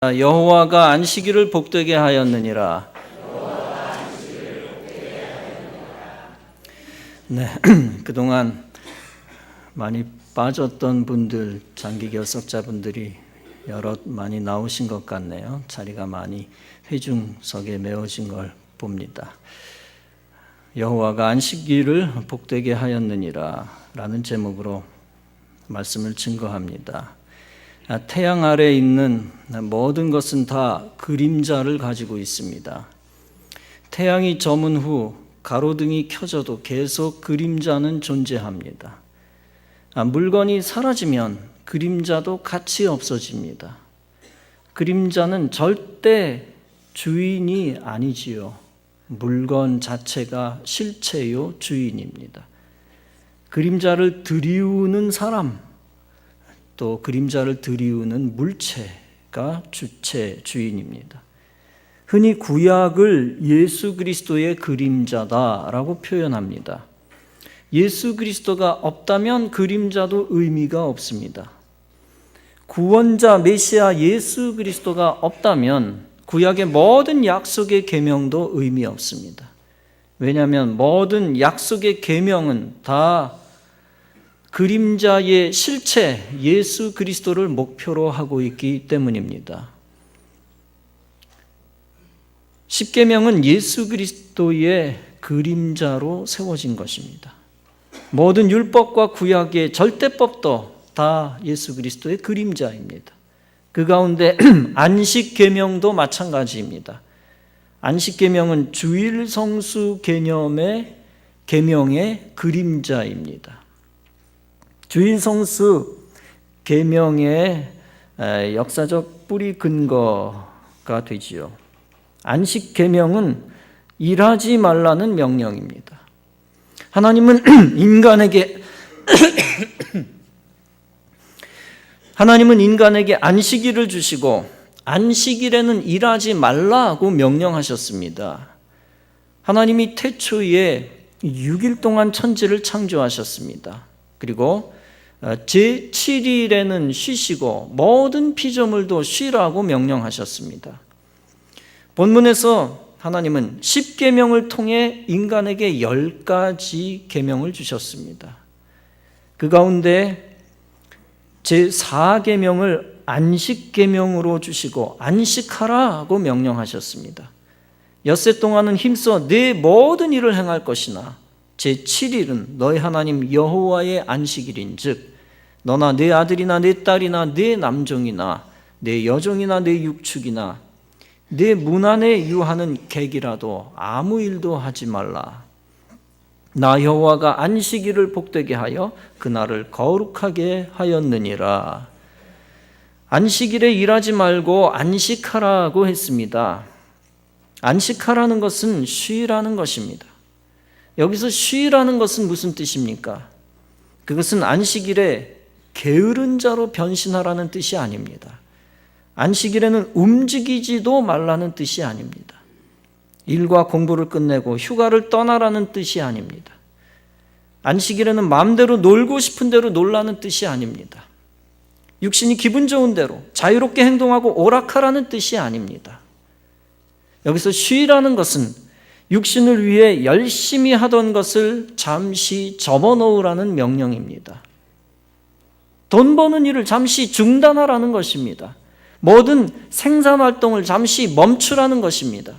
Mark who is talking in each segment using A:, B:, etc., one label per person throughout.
A: 여호와가 안식일을 복되게 하였느니라. 네, 그동안 많이 빠졌던 분들, 장기 결석자분들이 많이 나오신 것 같네요. 자리가 많이 회중석에 메워진 걸 봅니다. 여호와가 안식일을 복되게 하였느니라 라는 제목으로 말씀을 증거합니다. 태양 아래에 있는 모든 것은 다 그림자를 가지고 있습니다. 태양이 저문 후 가로등이 켜져도 계속 그림자는 존재합니다. 물건이 사라지면 그림자도 같이 없어집니다. 그림자는 절대 주인이 아니지요. 물건 자체가 실체요 주인입니다. 그림자를 들이우는 사람, 또 그림자를 들이우는 물체가 주인입니다. 흔히 구약을 예수 그리스도의 그림자다라고 표현합니다. 예수 그리스도가 없다면 그림자도 의미가 없습니다. 구원자 메시아 예수 그리스도가 없다면 구약의 모든 약속의 계명도 의미 없습니다. 왜냐하면 모든 약속의 계명은 다 그림자의 실체 예수 그리스도를 목표로 하고 있기 때문입니다. 십계명은 예수 그리스도의 그림자로 세워진 것입니다. 모든 율법과 구약의 절대법도 다 예수 그리스도의 그림자입니다. 그 가운데 안식계명도 마찬가지입니다. 안식계명은 주일 성수 개념의 계명의 그림자입니다. 주일 성수 계명의 역사적 뿌리 근거가 되지요. 안식 계명은 일하지 말라는 명령입니다. 하나님은 인간에게 안식일을 주시고 안식일에는 일하지 말라고 명령하셨습니다. 하나님이 태초에 6일 동안 천지를 창조하셨습니다. 그리고 제7일에는 쉬시고 모든 피조물도 쉬라고 명령하셨습니다. 본문에서 하나님은 10계명을 통해 인간에게 10가지 계명을 주셨습니다. 그 가운데 제4계명을 안식계명으로 주시고 안식하라고 명령하셨습니다. 엿새 동안은 힘써 내 모든 일을 행할 것이나 제7일은 너희 하나님 여호와의 안식일인즉 너나 내 아들이나 내 딸이나 내 남종이나 내 여종이나 내 육축이나 내 문 안에 유하는 객이라도 아무 일도 하지 말라. 나 여호와가 안식일을 복되게 하여 그날을 거룩하게 하였느니라. 안식일에 일하지 말고 안식하라고 했습니다. 안식하라는 것은 쉬라는 것입니다. 여기서 쉬라는 것은 무슨 뜻입니까? 그것은 안식일에 게으른 자로 변신하라는 뜻이 아닙니다. 안식일에는 움직이지도 말라는 뜻이 아닙니다. 일과 공부를 끝내고 휴가를 떠나라는 뜻이 아닙니다. 안식일에는 마음대로 놀고 싶은 대로 놀라는 뜻이 아닙니다. 육신이 기분 좋은 대로 자유롭게 행동하고 오락하라는 뜻이 아닙니다. 여기서 쉬라는 것은 육신을 위해 열심히 하던 것을 잠시 접어놓으라는 명령입니다. 돈 버는 일을 잠시 중단하라는 것입니다. 모든 생산활동을 잠시 멈추라는 것입니다.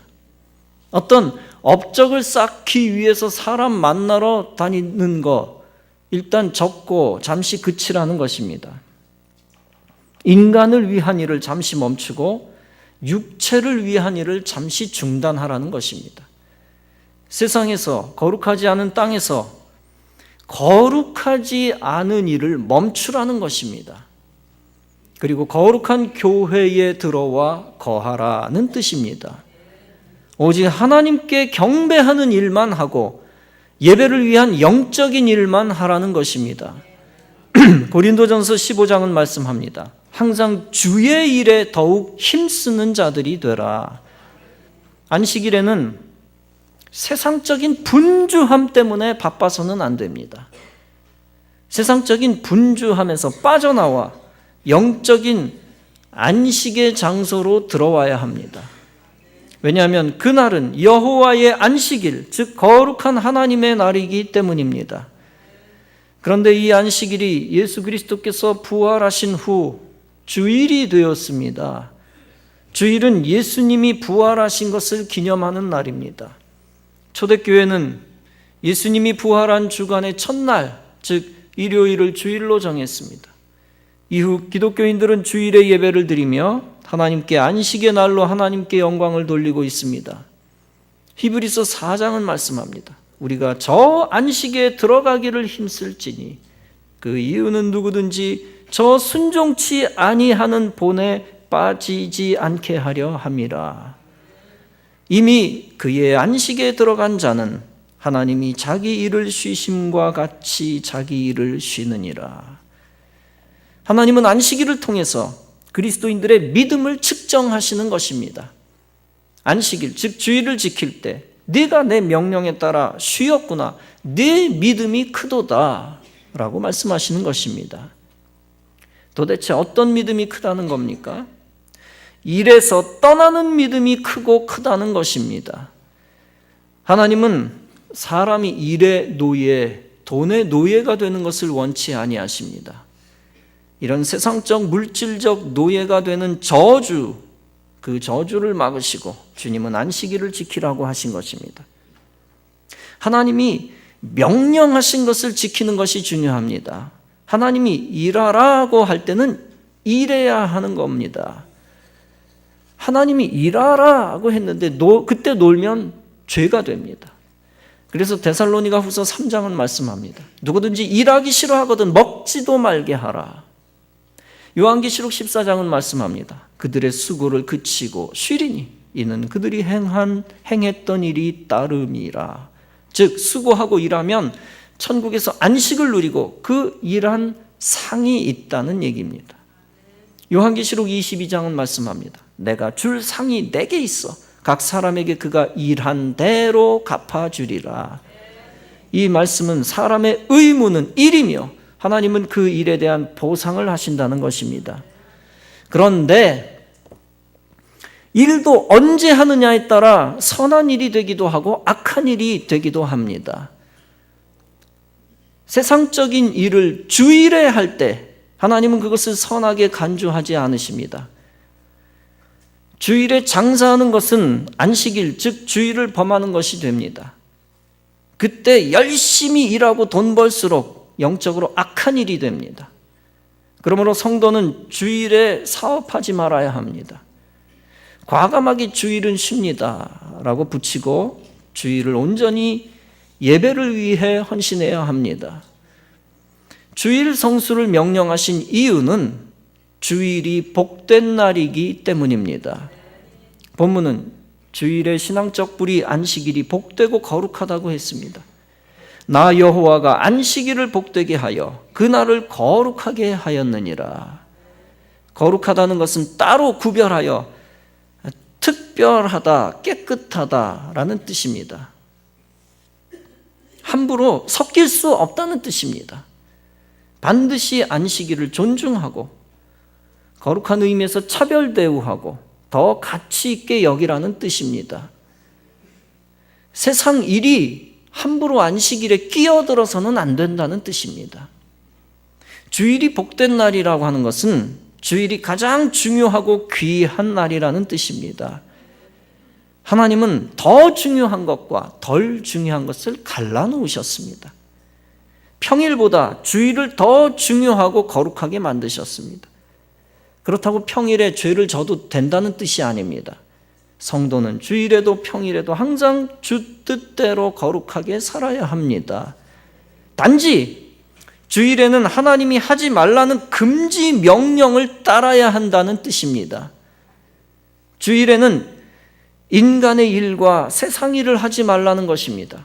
A: 어떤 업적을 쌓기 위해서 사람 만나러 다니는 거 일단 접고 잠시 그치라는 것입니다. 인간을 위한 일을 잠시 멈추고 육체를 위한 일을 잠시 중단하라는 것입니다. 세상에서 거룩하지 않은 땅에서 거룩하지 않은 일을 멈추라는 것입니다. 그리고 거룩한 교회에 들어와 거하라는 뜻입니다. 오직 하나님께 경배하는 일만 하고 예배를 위한 영적인 일만 하라는 것입니다. 고린도전서 15장은 말씀합니다. 항상 주의 일에 더욱 힘쓰는 자들이 되라. 안식일에는 세상적인 분주함 때문에 바빠서는 안 됩니다. 세상적인 분주함에서 빠져나와 영적인 안식의 장소로 들어와야 합니다. 왜냐하면 그날은 여호와의 안식일, 즉 거룩한 하나님의 날이기 때문입니다. 그런데 이 안식일이 예수 그리스도께서 부활하신 후 주일이 되었습니다. 주일은 예수님이 부활하신 것을 기념하는 날입니다. 초대교회는 예수님이 부활한 주간의 첫날, 즉 일요일을 주일로 정했습니다. 이후 기독교인들은 주일에 예배를 드리며 하나님께 안식의 날로 하나님께 영광을 돌리고 있습니다. 히브리서 4장은 말씀합니다. 우리가 저 안식에 들어가기를 힘쓸지니 그 이유는 누구든지 저 순종치 아니하는 본에 빠지지 않게 하려 함이라. 이미 그의 안식에 들어간 자는 하나님이 자기 일을 쉬심과 같이 자기 일을 쉬느니라. 하나님은 안식일을 통해서 그리스도인들의 믿음을 측정하시는 것입니다. 안식일, 즉 주일을 지킬 때 네가 내 명령에 따라 쉬었구나, 네 믿음이 크도다 라고 말씀하시는 것입니다. 도대체 어떤 믿음이 크다는 겁니까? 일에서 떠나는 믿음이 크고 크다는 것입니다. 하나님은 사람이 일의 노예, 돈의 노예가 되는 것을 원치 아니하십니다. 이런 세상적 물질적 노예가 되는 저주, 그 저주를 막으시고 주님은 안식일을 지키라고 하신 것입니다. 하나님이 명령하신 것을 지키는 것이 중요합니다. 하나님이 일하라고 할 때는 일해야 하는 겁니다. 하나님이 일하라고 했는데 그때 놀면 죄가 됩니다. 그래서 데살로니가 후서 3장은 말씀합니다. 누구든지 일하기 싫어하거든 먹지도 말게 하라. 요한계시록 14장은 말씀합니다. 그들의 수고를 그치고 쉬리니 이는 그들이 행했던 일이 따름이라. 즉 수고하고 일하면 천국에서 안식을 누리고 그 일한 상이 있다는 얘기입니다. 요한계시록 22장은 말씀합니다. 내가 줄 상이 내게 있어 각 사람에게 그가 일한 대로 갚아주리라. 이 말씀은 사람의 의무는 일이며 하나님은 그 일에 대한 보상을 하신다는 것입니다. 그런데 일도 언제 하느냐에 따라 선한 일이 되기도 하고 악한 일이 되기도 합니다. 세상적인 일을 주일에 할 때 하나님은 그것을 선하게 간주하지 않으십니다. 주일에 장사하는 것은 안식일, 즉 주일을 범하는 것이 됩니다. 그때 열심히 일하고 돈 벌수록 영적으로 악한 일이 됩니다. 그러므로 성도는 주일에 사업하지 말아야 합니다. 과감하게 주일은 쉽니다 라고 붙이고 주일을 온전히 예배를 위해 헌신해야 합니다. 주일 성수를 명령하신 이유는 주일이 복된 날이기 때문입니다. 본문은 주일의 신앙적 뿌리 안식일이 복되고 거룩하다고 했습니다. 나 여호와가 안식일을 복되게 하여 그날을 거룩하게 하였느니라. 거룩하다는 것은 따로 구별하여 특별하다, 깨끗하다라는 뜻입니다. 함부로 섞일 수 없다는 뜻입니다. 반드시 안식일을 존중하고 거룩한 의미에서 차별 대우하고 더 가치 있게 여기라는 뜻입니다. 세상 일이 함부로 안식일에 끼어들어서는 안 된다는 뜻입니다. 주일이 복된 날이라고 하는 것은 주일이 가장 중요하고 귀한 날이라는 뜻입니다. 하나님은 더 중요한 것과 덜 중요한 것을 갈라놓으셨습니다. 평일보다 주일을 더 중요하고 거룩하게 만드셨습니다. 그렇다고 평일에 죄를 져도 된다는 뜻이 아닙니다. 성도는 주일에도 평일에도 항상 주 뜻대로 거룩하게 살아야 합니다. 단지 주일에는 하나님이 하지 말라는 금지 명령을 따라야 한다는 뜻입니다. 주일에는 인간의 일과 세상 일을 하지 말라는 것입니다.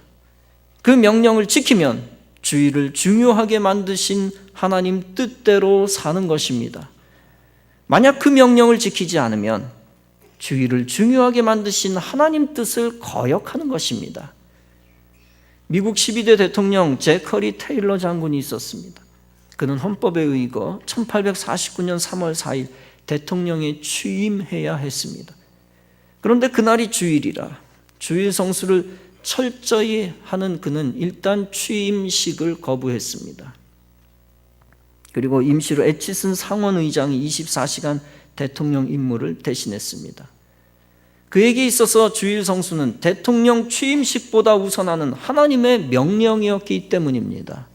A: 그 명령을 지키면 주일을 중요하게 만드신 하나님 뜻대로 사는 것입니다. 만약 그 명령을 지키지 않으면 주일을 중요하게 만드신 하나님 뜻을 거역하는 것입니다. 미국 12대 대통령 제커리 테일러 장군이 있었습니다. 그는 헌법에 의거 1849년 3월 4일 대통령에 취임해야 했습니다. 그런데 그날이 주일이라 주일 성수를 철저히 하는 그는 일단 취임식을 거부했습니다. 그리고 임시로 애치슨 상원의장이 24시간 대통령 임무를 대신했습니다. 그에게 있어서 주일 성수는 대통령 취임식보다 우선하는 하나님의 명령이었기 때문입니다.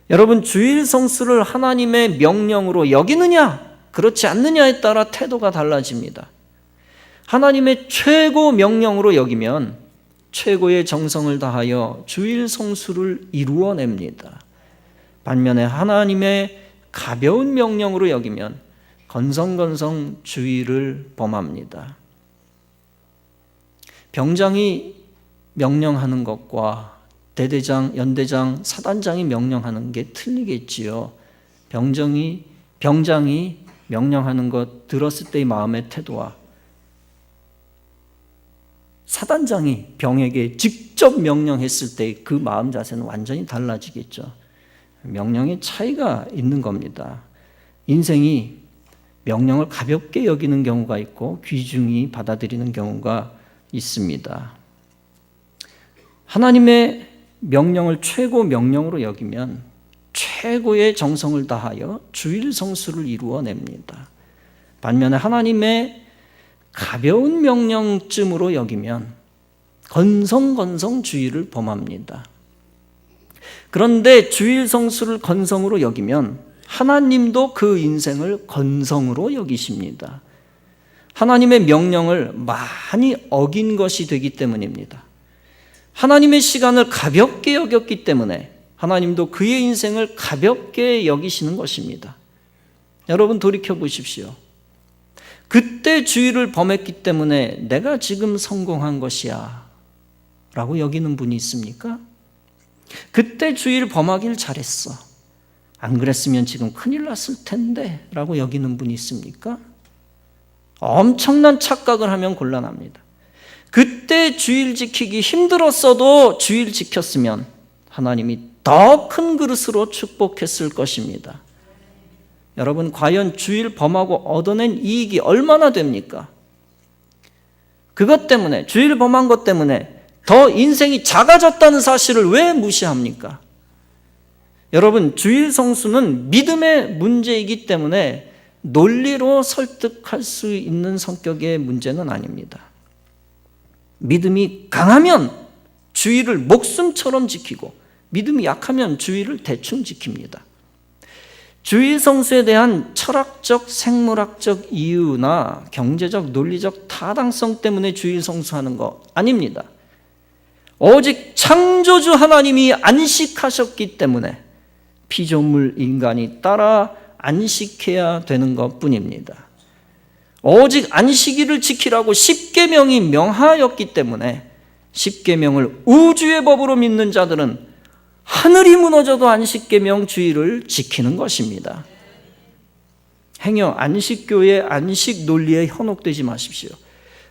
A: 여러분, 주일 성수를 하나님의 명령으로 여기느냐, 그렇지 않느냐에 따라 태도가 달라집니다. 하나님의 최고 명령으로 여기면 최고의 정성을 다하여 주일 성수를 이루어냅니다. 반면에 하나님의 가벼운 명령으로 여기면 건성건성 주일을 범합니다. 병장이 명령하는 것과 대대장, 연대장, 사단장이 명령하는 게 틀리겠지요. 병장이 명령하는 것 들었을 때의 마음의 태도와 사단장이 병에게 직접 명령했을 때 그 마음 자세는 완전히 달라지겠죠. 명령의 차이가 있는 겁니다. 인생이 명령을 가볍게 여기는 경우가 있고 귀중히 받아들이는 경우가 있습니다. 하나님의 명령을 최고 명령으로 여기면 최고의 정성을 다하여 주일 성수를 이루어냅니다. 반면에 하나님의 가벼운 명령쯤으로 여기면 건성건성 주일을 범합니다. 그런데 주일 성수를 건성으로 여기면 하나님도 그 인생을 건성으로 여기십니다. 하나님의 명령을 많이 어긴 것이 되기 때문입니다. 하나님의 시간을 가볍게 여겼기 때문에 하나님도 그의 인생을 가볍게 여기시는 것입니다. 여러분, 돌이켜 보십시오. 그때 주일을 범했기 때문에 내가 지금 성공한 것이야 라고 여기는 분이 있습니까? 그때 주일 범하길 잘했어, 안 그랬으면 지금 큰일 났을 텐데 라고 여기는 분이 있습니까? 엄청난 착각을 하면 곤란합니다. 그때 주일 지키기 힘들었어도 주일 지켰으면 하나님이 더 큰 그릇으로 축복했을 것입니다. 여러분, 과연 주일 범하고 얻어낸 이익이 얼마나 됩니까? 그것 때문에, 주일 범한 것 때문에 더 인생이 작아졌다는 사실을 왜 무시합니까? 여러분, 주일 성수는 믿음의 문제이기 때문에 논리로 설득할 수 있는 성격의 문제는 아닙니다. 믿음이 강하면 주일을 목숨처럼 지키고 믿음이 약하면 주일을 대충 지킵니다. 주일 성수에 대한 철학적, 생물학적 이유나 경제적, 논리적 타당성 때문에 주일 성수하는 거 아닙니다. 오직 창조주 하나님이 안식하셨기 때문에 피조물 인간이 따라 안식해야 되는 것뿐입니다. 오직 안식일을 지키라고 십계명이 명하였기 때문에 십계명을 우주의 법으로 믿는 자들은 하늘이 무너져도 안식계명 주일을 지키는 것입니다. 행여 안식교의 안식 논리에 현혹되지 마십시오.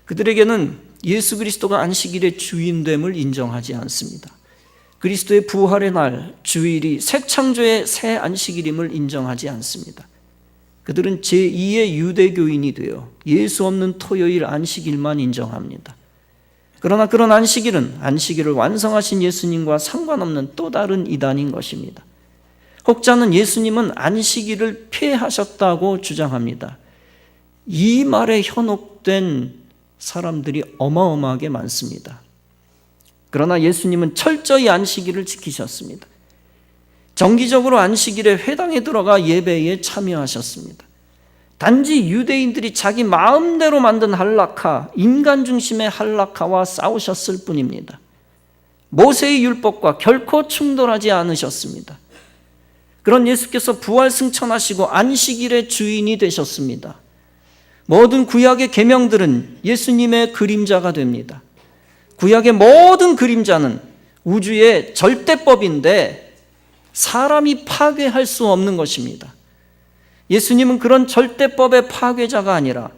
A: 그들에게는 예수 그리스도가 안식일의 주인됨을 인정하지 않습니다. 그리스도의 부활의 날 주일이 새 창조의 새 안식일임을 인정하지 않습니다. 그들은 제2의 유대교인이 되어 예수 없는 토요일 안식일만 인정합니다. 그러나 그런 안식일은 안식일을 완성하신 예수님과 상관없는 또 다른 이단인 것입니다. 혹자는 예수님은 안식일을 폐하셨다고 주장합니다. 이 말에 현혹된 사람들이 어마어마하게 많습니다. 그러나 예수님은 철저히 안식일을 지키셨습니다. 정기적으로 안식일에 회당에 들어가 예배에 참여하셨습니다. 단지 유대인들이 자기 마음대로 만든 할라카, 인간 중심의 할라카와 싸우셨을 뿐입니다. 모세의 율법과 결코 충돌하지 않으셨습니다. 그런 예수께서 부활 승천하시고 안식일의 주인이 되셨습니다. 모든 구약의 계명들은 예수님의 그림자가 됩니다. 구약의 모든 그림자는 우주의 절대법인데 사람이 파괴할 수 없는 것입니다. 예수님은 그런 절대법의 파괴자가 아니라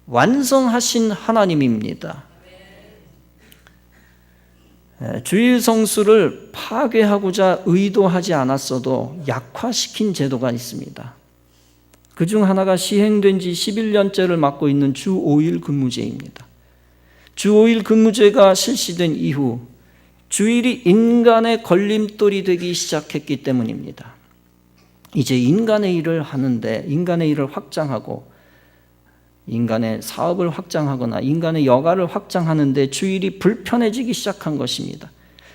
A: 완성하신 하나님입니다. 주일 성수를 파괴하고자 의도하지 않았어도 약화시킨 제도가 있습니다. 그중 하나가 시행된 지 11년째를 맡고 있는 주 5일 근무제입니다. 주 5일 근무제가 실시된 이후 주일이 인간의 걸림돌이 되기 시작했기 때문입니다. 이제 인간의 일을 하는데, 인간의 일을 확장하고 인간의 사업을 확장하거나 인간의 여가를 확장하는데 주일이 불편해지기 시작한 것입니다.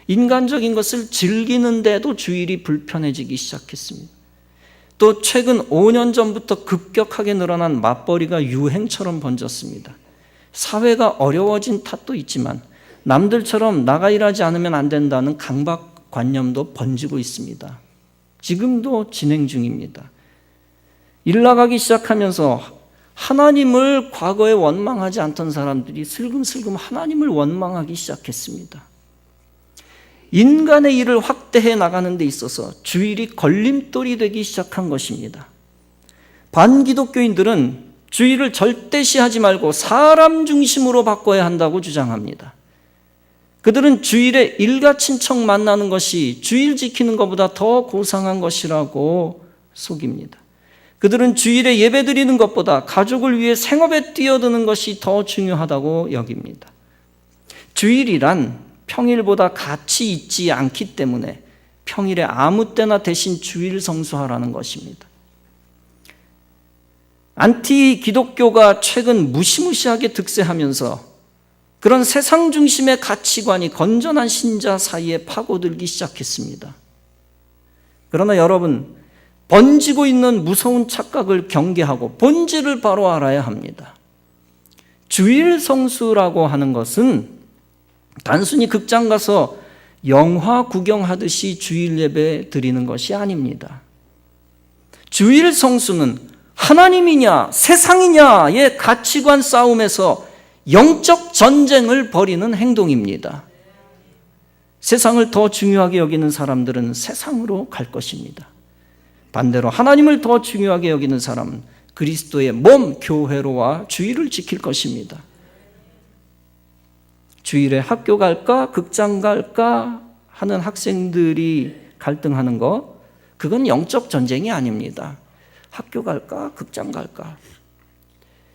A: 인간적인 것을 즐기는데도 주일이 불편해지기 시작했습니다. 또 최근 5년 전부터 급격하게 늘어난 맞벌이가 유행처럼 번졌습니다. 사회가 어려워진 탓도 있지만 남들처럼 나가 일하지 않으면 안 된다는 강박관념도 번지고 있습니다. 지금도 진행 중입니다. 일 나가기 시작하면서 하나님을 과거에 원망하지 않던 사람들이 슬금슬금 하나님을 원망하기 시작했습니다. 인간의 일을 확대해 나가는 데 있어서 주일이 걸림돌이 되기 시작한 것입니다. 반기독교인들은 주일을 절대시하지 말고 사람 중심으로 바꿔야 한다고 주장합니다. 그들은 주일에 일가친척 만나는 것이 주일 지키는 것보다 더 고상한 것이라고 속입니다. 그들은 주일에 예배드리는 것보다 가족을 위해 생업에 뛰어드는 것이 더 중요하다고 여깁니다. 주일이란 평일보다 가치 있지 않기 때문에 평일에 아무 때나 대신 주일 성수하라는 것입니다. 안티 기독교가 최근 무시무시하게 득세하면서 그런 세상 중심의 가치관이 건전한 신자 사이에 파고들기 시작했습니다. 그러나 여러분, 번지고 있는 무서운 착각을 경계하고 본질을 바로 알아야 합니다. 주일 성수라고 하는 것은 단순히 극장 가서 영화 구경하듯이 주일 예배 드리는 것이 아닙니다. 주일 성수는 하나님이냐 세상이냐의 가치관 싸움에서 영적 전쟁을 벌이는 행동입니다. 세상을 더 중요하게 여기는 사람들은 세상으로 갈 것입니다. 반대로 하나님을 더 중요하게 여기는 사람은 그리스도의 몸 교회로와 주일을 지킬 것입니다. 주일에 학교 갈까 극장 갈까 하는 학생들이 갈등하는 것, 그건 영적 전쟁이 아닙니다. 학교 갈까 극장 갈까,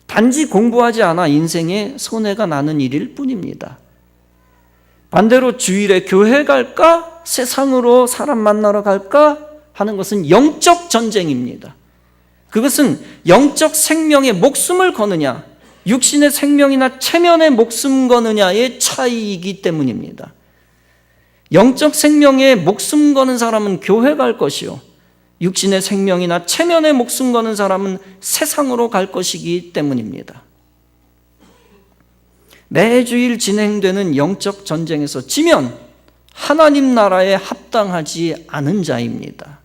A: 단지 공부하지 않아 인생에 손해가 나는 일일 뿐입니다. 반대로 주일에 교회 갈까 세상으로 사람 만나러 갈까 하는 것은 영적 전쟁입니다. 그것은 영적 생명에 목숨을 거느냐 육신의 생명이나 체면에 목숨 거느냐의 차이이기 때문입니다. 영적 생명에 목숨 거는 사람은 교회 갈 것이요, 육신의 생명이나 체면에 목숨 거는 사람은 세상으로 갈 것이기 때문입니다. 매주일 진행되는 영적 전쟁에서 지면 하나님 나라에 합당하지 않은 자입니다.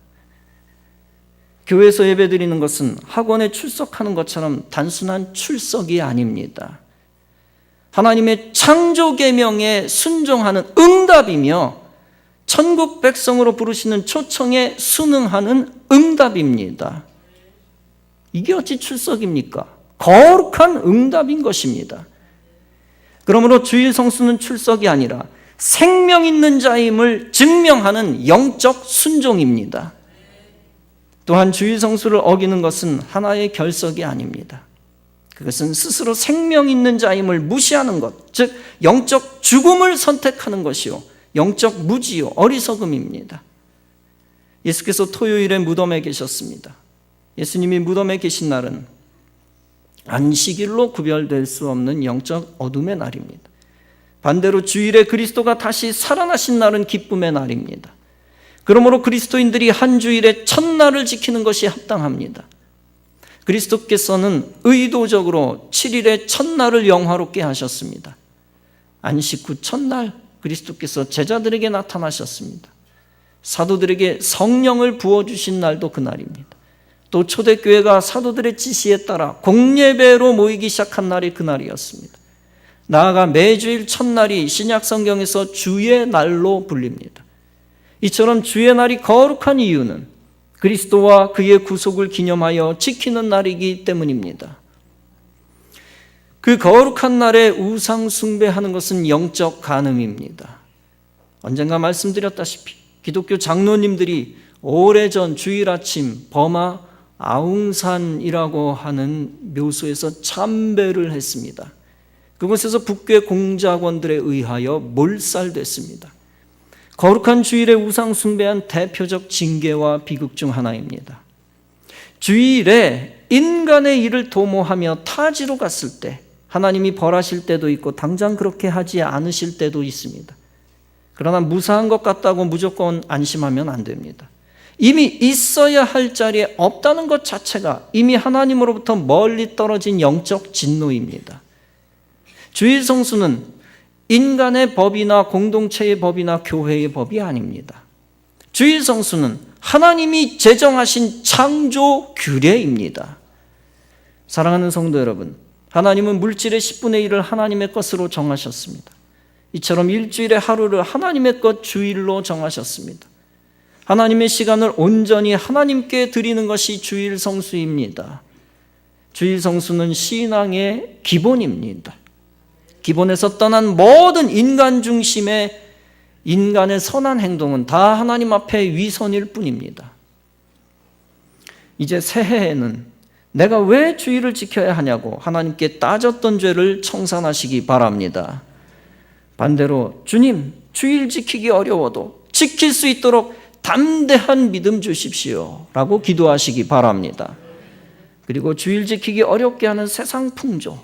A: 교회에서 예배드리는 것은 학원에 출석하는 것처럼 단순한 출석이 아닙니다. 하나님의 창조 계명에 순종하는 응답이며 천국 백성으로 부르시는 초청에 순응하는 응답입니다. 이게 어찌 출석입니까? 거룩한 응답인 것입니다. 그러므로 주일 성수는 출석이 아니라 생명 있는 자임을 증명하는 영적 순종입니다. 또한 주일 성수를 어기는 것은 하나의 결석이 아닙니다. 그것은 스스로 생명 있는 자임을 무시하는 것, 즉 영적 죽음을 선택하는 것이요, 영적 무지요, 어리석음입니다. 예수께서 토요일에 무덤에 계셨습니다. 예수님이 무덤에 계신 날은 안식일로 구별될 수 없는 영적 어둠의 날입니다. 반대로 주일에 그리스도가 다시 살아나신 날은 기쁨의 날입니다. 그러므로 그리스도인들이 한 주일에 첫날을 지키는 것이 합당합니다. 그리스도께서는 의도적으로 7일의 첫날을 영화롭게 하셨습니다. 안식 후 첫날 그리스도께서 제자들에게 나타나셨습니다. 사도들에게 성령을 부어주신 날도 그날입니다. 또 초대교회가 사도들의 지시에 따라 공예배로 모이기 시작한 날이 그날이었습니다. 나아가 매주일 첫날이 신약 성경에서 주의 날로 불립니다. 이처럼 주의 날이 거룩한 이유는 그리스도와 그의 구속을 기념하여 지키는 날이기 때문입니다. 그 거룩한 날에 우상 숭배하는 것은 영적 간음입니다. 언젠가 말씀드렸다시피 기독교 장로님들이 오래전 주일 아침 버마 아웅산이라고 하는 묘소에서 참배를 했습니다. 그곳에서 북괴 공작원들에 의하여 몰살됐습니다. 거룩한 주일에 우상 숭배한 대표적 징계와 비극 중 하나입니다. 주일에 인간의 일을 도모하며 타지로 갔을 때 하나님이 벌하실 때도 있고 당장 그렇게 하지 않으실 때도 있습니다. 그러나 무사한 것 같다고 무조건 안심하면 안 됩니다. 이미 있어야 할 자리에 없다는 것 자체가 이미 하나님으로부터 멀리 떨어진 영적 진노입니다. 주일 성수는 인간의 법이나 공동체의 법이나 교회의 법이 아닙니다. 주일 성수는 하나님이 제정하신 창조 규례입니다. 사랑하는 성도 여러분, 하나님은 물질의 10분의 1을 하나님의 것으로 정하셨습니다. 이처럼 일주일의 하루를 하나님의 것 주일로 정하셨습니다. 하나님의 시간을 온전히 하나님께 드리는 것이 주일 성수입니다. 주일 성수는 신앙의 기본입니다. 기본에서 떠난 모든 인간 중심의 인간의 선한 행동은 다 하나님 앞에 위선일 뿐입니다. 이제 새해에는 내가 왜 주일을 지켜야 하냐고 하나님께 따졌던 죄를 청산하시기 바랍니다. 반대로 주님, 주일 지키기 어려워도 지킬 수 있도록 담대한 믿음 주십시오 라고 기도하시기 바랍니다. 그리고 주일 지키기 어렵게 하는 세상 풍조,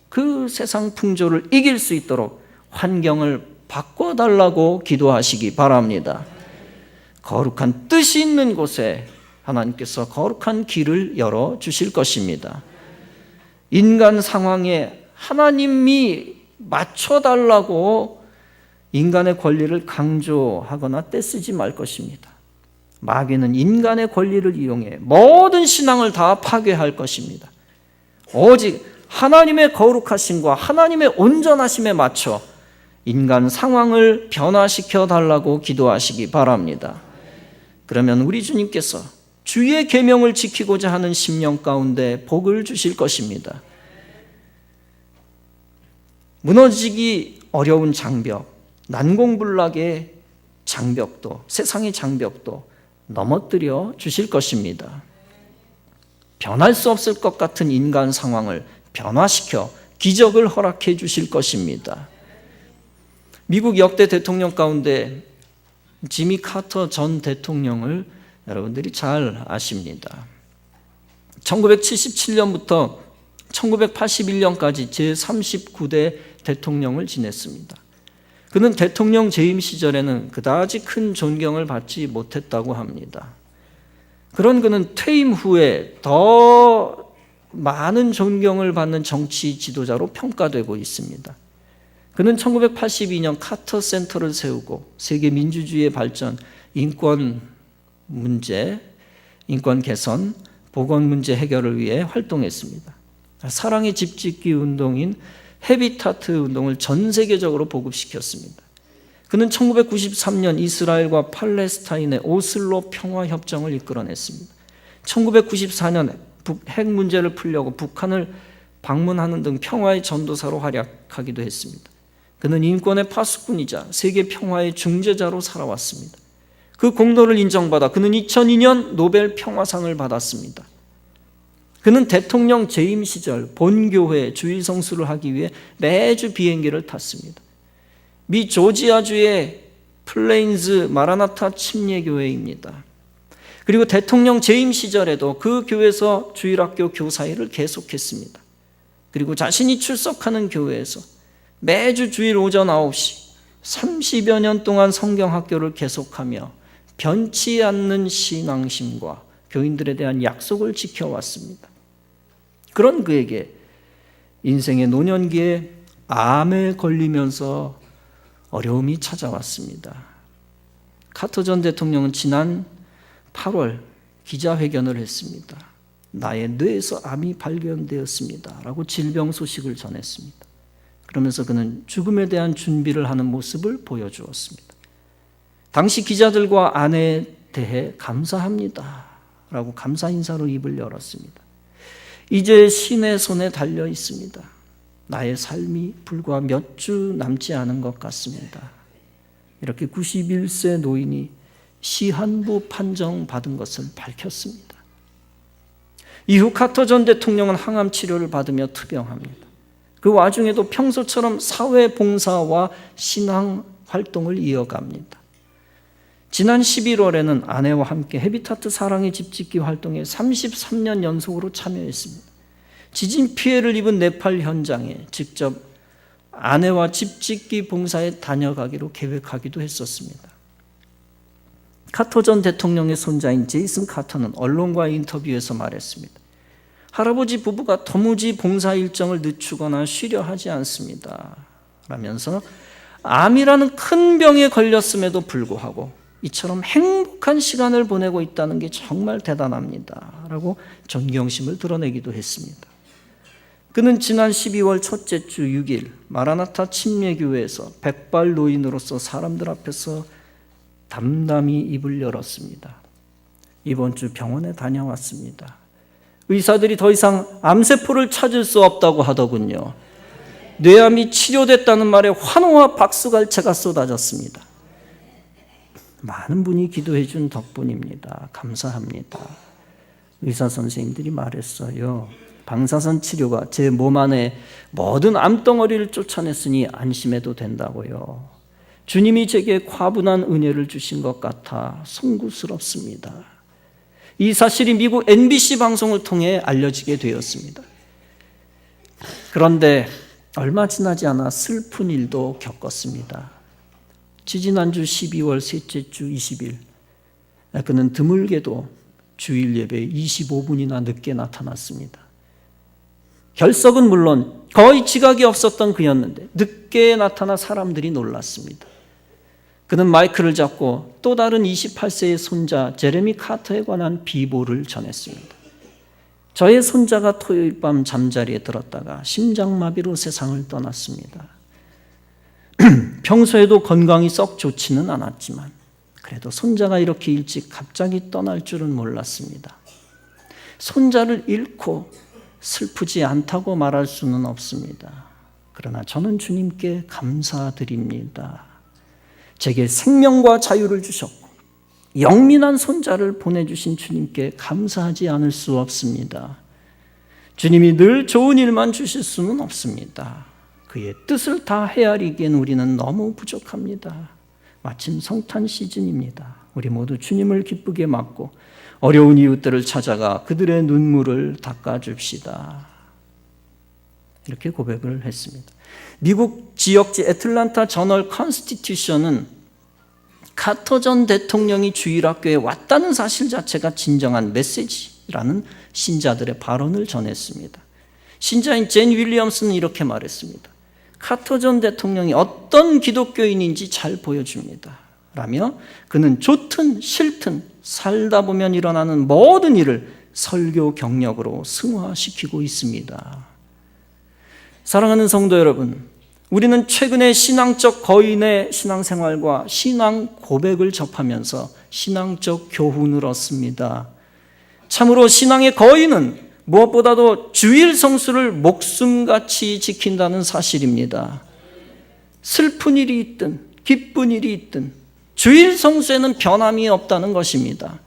A: 그 세상 풍조를 이길 수 있도록 환경을 바꿔달라고 기도하시기 바랍니다. 거룩한 뜻이 있는 곳에 하나님께서 거룩한 길을 열어주실 것입니다. 인간 상황에 하나님이 맞춰달라고 인간의 권리를 강조하거나 떼쓰지 말 것입니다. 마귀는 인간의 권리를 이용해 모든 신앙을 다 파괴할 것입니다. 오직 하나님의 거룩하심과 하나님의 온전하심에 맞춰 인간 상황을 변화시켜 달라고 기도하시기 바랍니다. 그러면 우리 주님께서 주의 계명을 지키고자 하는 심령 가운데 복을 주실 것입니다. 무너지기 어려운 장벽, 난공불락의 장벽도, 세상의 장벽도 넘어뜨려 주실 것입니다. 변할 수 없을 것 같은 인간 상황을 변화시켜 기적을 허락해 주실 것입니다. 미국 역대 대통령 가운데 지미 카터 전 대통령을 여러분들이 잘 아십니다. 1977년부터 1981년까지 제39대 대통령을 지냈습니다. 그는 대통령 재임 시절에는 그다지 큰 존경을 받지 못했다고 합니다. 그런 그는 퇴임 후에 더 많은 존경을 받는 정치 지도자로 평가되고 있습니다. 그는 1982년 카터 센터를 세우고 세계 민주주의의 발전, 인권 문제, 인권 개선, 보건 문제 해결을 위해 활동했습니다. 사랑의 집 짓기 운동인 헤비타트 운동을 전 세계적으로 보급시켰습니다. 그는 1993년 이스라엘과 팔레스타인의 오슬로 평화협정을 이끌어냈습니다. 1994년 핵 문제를 풀려고 북한을 방문하는 등 평화의 전도사로 활약하기도 했습니다. 그는 인권의 파수꾼이자 세계 평화의 중재자로 살아왔습니다. 그 공로를 인정받아 그는 2002년 노벨 평화상을 받았습니다. 그는 대통령 재임 시절 본교회 주일 성수를 하기 위해 매주 비행기를 탔습니다. 미 조지아주의 플레인즈 마라나타 침례교회입니다. 그리고 대통령 재임 시절에도 그 교회에서 주일학교 교사일을 계속했습니다. 그리고 자신이 출석하는 교회에서 매주 주일 오전 9시 30여 년 동안 성경학교를 계속하며 변치 않는 신앙심과 교인들에 대한 약속을 지켜왔습니다. 그런 그에게 인생의 노년기에 암에 걸리면서 어려움이 찾아왔습니다. 카터 전 대통령은 지난 8월 기자회견을 했습니다. 나의 뇌에서 암이 발견되었습니다 라고 질병 소식을 전했습니다. 그러면서 그는 죽음에 대한 준비를 하는 모습을 보여주었습니다. 당시 기자들과 아내에 대해 감사합니다 라고 감사 인사로 입을 열었습니다. 이제 신의 손에 달려 있습니다. 나의 삶이 불과 몇 주 남지 않은 것 같습니다. 이렇게 91세 노인이 시한부 판정 받은 것을 밝혔습니다. 이후 카터 전 대통령은 항암 치료를 받으며 투병합니다. 그 와중에도 평소처럼 사회 봉사와 신앙 활동을 이어갑니다. 지난 11월에는 아내와 함께 헤비타트 사랑의 집 짓기 활동에 33년 연속으로 참여했습니다. 지진 피해를 입은 네팔 현장에 직접 아내와 집 짓기 봉사에 다녀가기로 계획하기도 했었습니다. 카터 전 대통령의 손자인 제이슨 카터는 언론과의 인터뷰에서 말했습니다. 할아버지 부부가 도무지 봉사 일정을 늦추거나 쉬려 하지 않습니다. 라면서 암이라는 큰 병에 걸렸음에도 불구하고 이처럼 행복한 시간을 보내고 있다는 게 정말 대단합니다. 라고 존경심을 드러내기도 했습니다. 그는 지난 12월 첫째 주 6일 마라나타 침례교회에서 백발 노인으로서 사람들 앞에서 담담히 입을 열었습니다. 이번 주 병원에 다녀왔습니다. 의사들이 더 이상 암세포를 찾을 수 없다고 하더군요. 뇌암이 치료됐다는 말에 환호와 박수갈채가 쏟아졌습니다. 많은 분이 기도해 준 덕분입니다. 감사합니다. 의사 선생님들이 말했어요. 방사선 치료가 제 몸 안에 모든 암덩어리를 쫓아냈으니 안심해도 된다고요. 주님이 제게 과분한 은혜를 주신 것 같아 송구스럽습니다. 이 사실이 미국 NBC 방송을 통해 알려지게 되었습니다. 그런데 얼마 지나지 않아 슬픈 일도 겪었습니다. 지지난주 12월 셋째 주 20일 그는 드물게도 주일 예배에 25분이나 늦게 나타났습니다. 결석은 물론 거의 지각이 없었던 그였는데 늦게 나타나 사람들이 놀랐습니다. 그는 마이크를 잡고 또 다른 28세의 손자 제레미 카터에 관한 비보를 전했습니다. 저의 손자가 토요일 밤 잠자리에 들었다가 심장마비로 세상을 떠났습니다. 평소에도 건강이 썩 좋지는 않았지만 그래도 손자가 이렇게 일찍 갑자기 떠날 줄은 몰랐습니다. 손자를 잃고 슬프지 않다고 말할 수는 없습니다. 그러나 저는 주님께 감사드립니다. 제게 생명과 자유를 주셨고 영민한 손자를 보내주신 주님께 감사하지 않을 수 없습니다. 주님이 늘 좋은 일만 주실 수는 없습니다. 그의 뜻을 다 헤아리기엔 우리는 너무 부족합니다. 마침 성탄 시즌입니다. 우리 모두 주님을 기쁘게 맞고 어려운 이웃들을 찾아가 그들의 눈물을 닦아줍시다. 이렇게 고백을 했습니다. 미국 지역지 애틀란타 저널 컨스티튜션은 카터 전 대통령이 주일학교에 왔다는 사실 자체가 진정한 메시지라는 신자들의 발언을 전했습니다. 신자인 젠 윌리엄스는 이렇게 말했습니다. 카터 전 대통령이 어떤 기독교인인지 잘 보여줍니다. 라며 그는 좋든 싫든 살다 보면 일어나는 모든 일을 설교 경력으로 승화시키고 있습니다. 사랑하는 성도 여러분, 우리는 최근에 신앙적 거인의 신앙생활과 신앙 고백을 접하면서 신앙적 교훈을 얻습니다. 참으로 신앙의 거인은 무엇보다도 주일 성수를 목숨같이 지킨다는 사실입니다. 슬픈 일이 있든 기쁜 일이 있든 주일 성수에는 변함이 없다는 것입니다.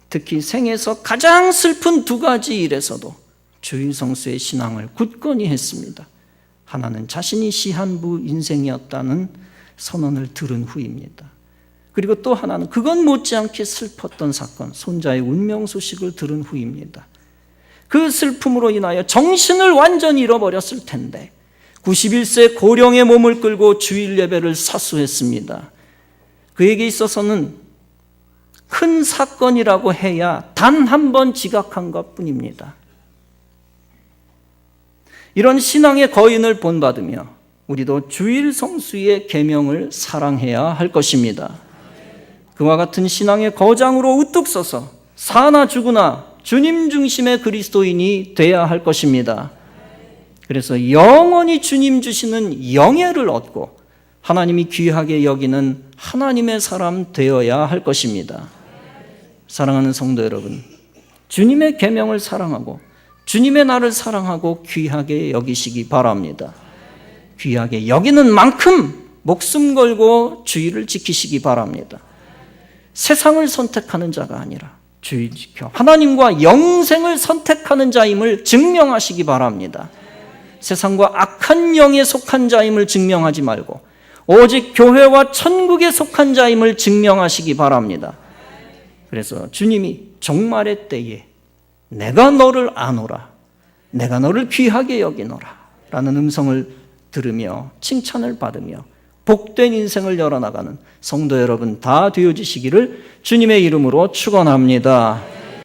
A: 특히 생에서 가장 슬픈 두 가지 일에서도 주일 성수의 신앙을 굳건히 했습니다. 하나는 자신이 시한부 인생이었다는 선언을 들은 후입니다. 그리고 또 하나는 그건 못지않게 슬펐던 사건, 손자의 운명 소식을 들은 후입니다. 그 슬픔으로 인하여 정신을 완전히 잃어버렸을 텐데 91세 고령의 몸을 끌고 주일 예배를 사수했습니다. 그에게 있어서는 큰 사건이라고 해야 단 한 번 지각한 것뿐입니다. 이런 신앙의 거인을 본받으며 우리도 주일 성수의 계명을 사랑해야 할 것입니다. 그와 같은 신앙의 거장으로 우뚝 서서 사나 죽으나 주님 중심의 그리스도인이 돼야 할 것입니다. 그래서 영원히 주님 주시는 영예를 얻고 하나님이 귀하게 여기는 하나님의 사람 되어야 할 것입니다. 사랑하는 성도 여러분, 주님의 계명을 사랑하고 주님의 나를 사랑하고 귀하게 여기시기 바랍니다. 귀하게 여기는 만큼 목숨 걸고 주의를 지키시기 바랍니다. 세상을 선택하는 자가 아니라 주의 지켜 하나님과 영생을 선택하는 자임을 증명하시기 바랍니다. 세상과 악한 영에 속한 자임을 증명하지 말고 오직 교회와 천국에 속한 자임을 증명하시기 바랍니다. 그래서 주님이 종말의 때에 내가 너를 아노라, 내가 너를 귀하게 여기노라 라는 음성을 들으며 칭찬을 받으며 복된 인생을 열어나가는 성도 여러분 다 되어지시기를 주님의 이름으로 축원합니다.